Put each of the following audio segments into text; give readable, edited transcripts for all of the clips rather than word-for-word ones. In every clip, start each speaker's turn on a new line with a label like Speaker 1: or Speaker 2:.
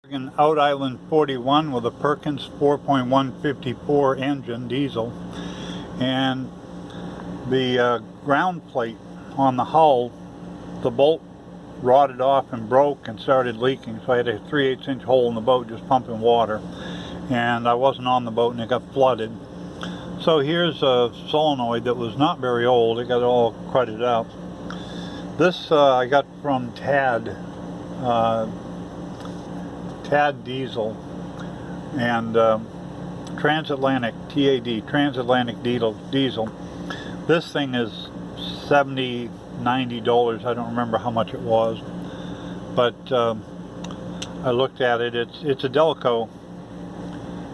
Speaker 1: Out Island 41 with a Prekins 4.154 engine diesel, and the ground plate on the hull, the bolt rotted off and broke and started leaking, so I had a 3/8 inch hole in the boat just pumping water, and I wasn't on the boat and it got flooded. So here's a solenoid that was not very old. It got all crudded up. This I got from Tad Diesel, and Transatlantic, TAD, Transatlantic Diesel. This thing is $70, $90. I don't remember how much it was, but I looked at it. It's a Delco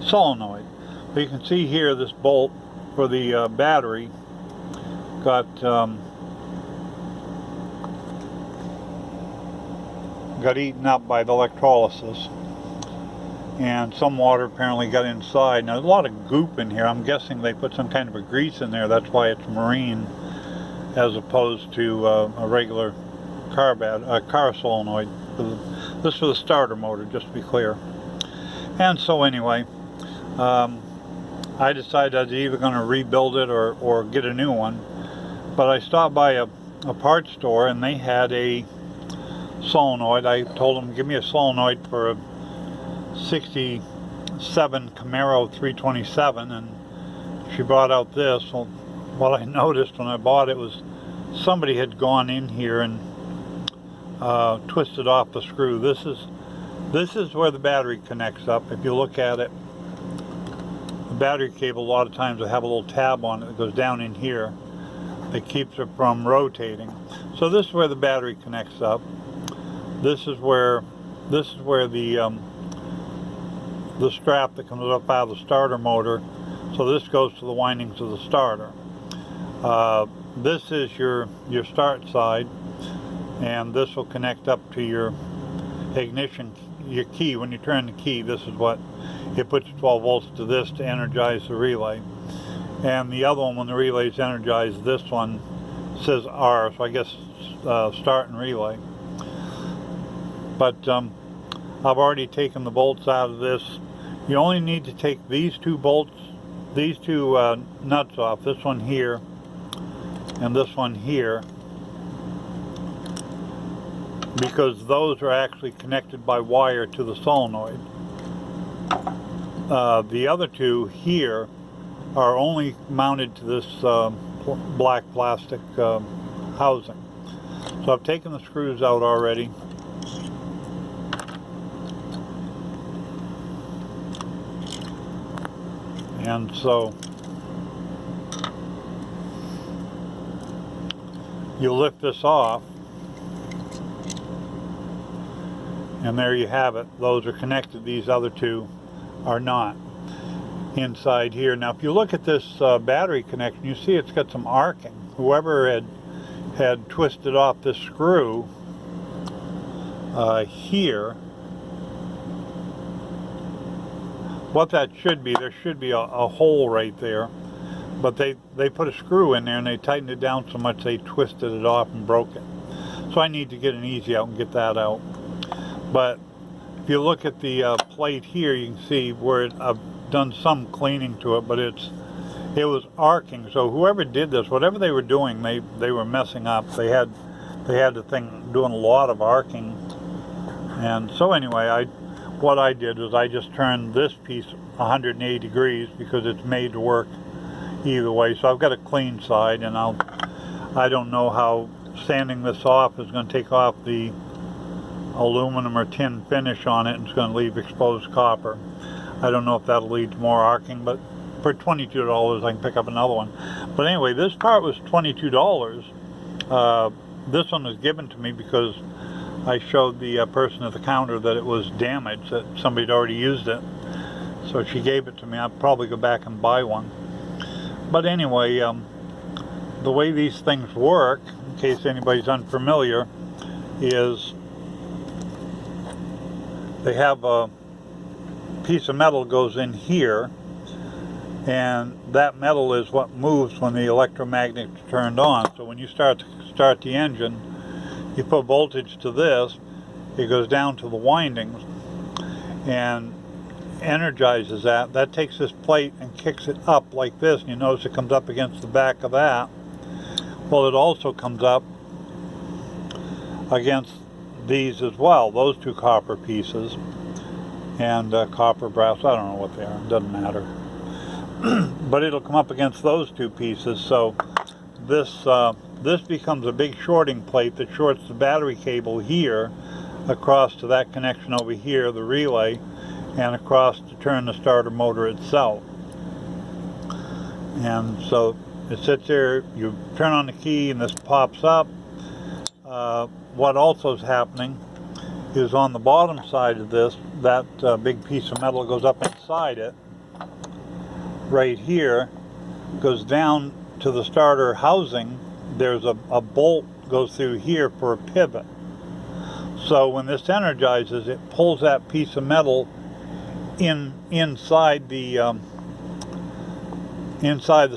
Speaker 1: solenoid. But you can see here this bolt for the battery got eaten up by the electrolysis, and some water apparently got inside. Now there's a lot of goop in here. I'm guessing they put some kind of a grease in there. That's why it's marine as opposed to a regular car solenoid. This for the starter motor, just to be clear. And so anyway, I decided I was either going to rebuild it or get a new one. But I stopped by a parts store and they had a solenoid. I told them, give me a solenoid for a 67 Camaro 327, and she brought out this. Well, what I noticed when I bought it was somebody had gone in here and twisted off the screw. This is where the battery connects up. If you look at it, the battery cable, a lot of times, will have a little tab on it that goes down in here that keeps it from rotating. So this is where the battery connects up. This is where the strap that comes up out of the starter motor. So this goes to the windings of the starter. This is your start side, and this will connect up to your ignition, your key. When you turn the key, this is what it puts 12 volts to this to energize the relay. And the other one, when the relay is energized, this one says R, so I guess start and relay. But I've already taken the bolts out of this. You only need to take these two bolts, these two nuts off, this one here and this one here, because those are actually connected by wire to the solenoid. The other two here are only mounted to this black plastic housing. So I've taken the screws out already. And so you lift this off, and there you have it. Those are connected. These other two are not inside here. Now if you look at this battery connection, you see it's got some arcing. Whoever had twisted off this screw here, what that should be, there should be a hole right there, but they put a screw in there and they tightened it down so much they twisted it off and broke it. So I need to get an easy out and get that out. But if you look at the plate here, you can see where I've done some cleaning to it, but it was arcing. So whoever did this, whatever they were doing, they were messing up. They had the thing doing a lot of arcing. And so anyway, what I did was I just turned this piece 180 degrees because it's made to work either way. So I've got a clean side, and I don't know how sanding this off is going to take off the aluminum or tin finish on it, and it's going to leave exposed copper. I don't know if that'll lead to more arcing, but for $22 I can pick up another one. But anyway, this part was $22. This one was given to me because I showed the person at the counter that it was damaged, that somebody had already used it. So she gave it to me. I'll probably go back and buy one. But anyway, the way these things work, in case anybody's unfamiliar, is they have a piece of metal goes in here, and that metal is what moves when the electromagnet is turned on. So when you start the engine, you put voltage to this, it goes down to the windings, and energizes that. That takes this plate and kicks it up like this, and you notice it comes up against the back of that. Well, it also comes up against these as well, those two copper pieces, and copper, brass, I don't know what they are, it doesn't matter. But it'll come up against those two pieces, so this becomes a big shorting plate that shorts the battery cable here across to that connection over here, the relay, and across to turn the starter motor itself. And so it sits there, you turn on the key and this pops up. What also is happening is on the bottom side of this, that big piece of metal goes up inside it, right here, goes down to the starter housing. There's a bolt goes through here for a pivot. So when this energizes, it pulls that piece of metal inside the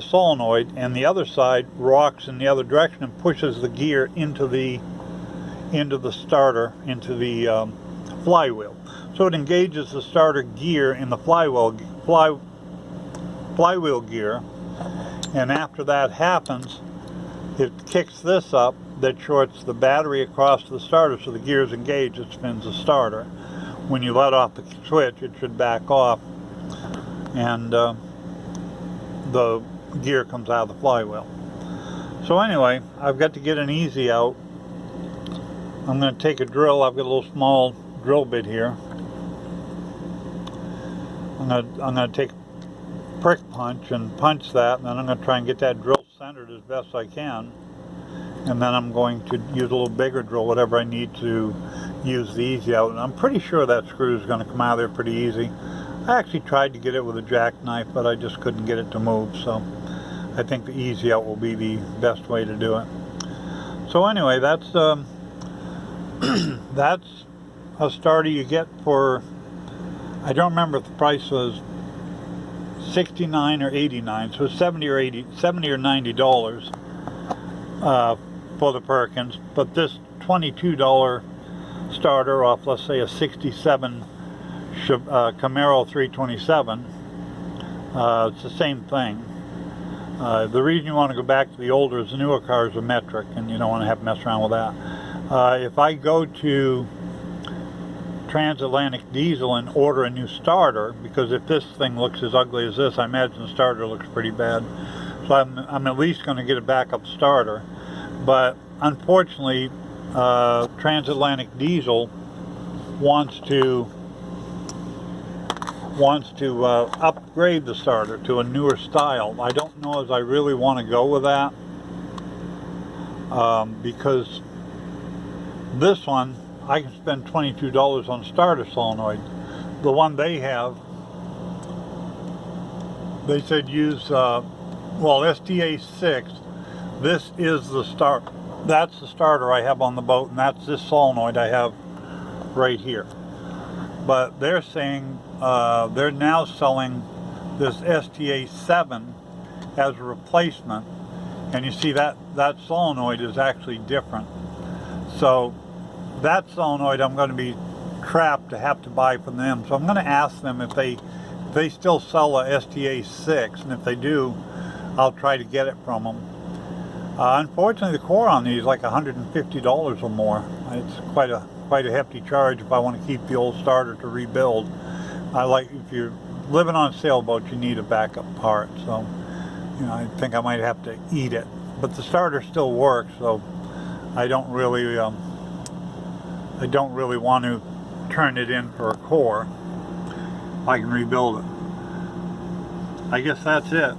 Speaker 1: solenoid, and the other side rocks in the other direction and pushes the gear into the starter, into the flywheel. So it engages the starter gear in the flywheel gear, and after that happens, it kicks this up that shorts the battery across to the starter, so the gear is engaged, it spins the starter. When you let off the switch, it should back off, and the gear comes out of the flywheel. So anyway, I've got to get an easy out. I'm going to take a drill. I've got a little small drill bit here. I'm going to take a prick punch and punch that, and then I'm going to try and get that drill centered as best I can. And then I'm going to use a little bigger drill, whatever I need to use the easy out. And I'm pretty sure that screw is going to come out of there pretty easy. I actually tried to get it with a jackknife, but I just couldn't get it to move. So I think the easy out will be the best way to do it. So anyway, that's that's a starter you get for, I don't remember if the price was $69 or $89, so it's $70 or $90 for the Prekins. But this $22 starter off, let's say, a 67 Camaro 327, it's the same thing. The reason you want to go back to the older is the newer cars are metric, and you don't want to have to mess around with that. If I go to Transatlantic Diesel and order a new starter, because if this thing looks as ugly as this, I imagine the starter looks pretty bad. So I'm at least going to get a backup starter. But unfortunately, Transatlantic Diesel wants to upgrade the starter to a newer style. I don't know if I really want to go with that, because this one, I can spend $22 on starter solenoid. The one they have, they said use, STA6. This is the start. That's the starter I have on the boat, and that's this solenoid I have right here. But they're saying they're now selling this STA7 as a replacement, and you see that solenoid is actually different. So that solenoid I'm going to be trapped to have to buy from them. So I'm going to ask them if they still sell a STA6, and if they do, I'll try to get it from them. Unfortunately, the core on these is like $150 or more. It's quite a hefty charge if I want to keep the old starter to rebuild. If you're living on a sailboat, you need a backup part. So, I think I might have to eat it. But the starter still works, so I don't really want to turn it in for a core. I can rebuild it. I guess that's it.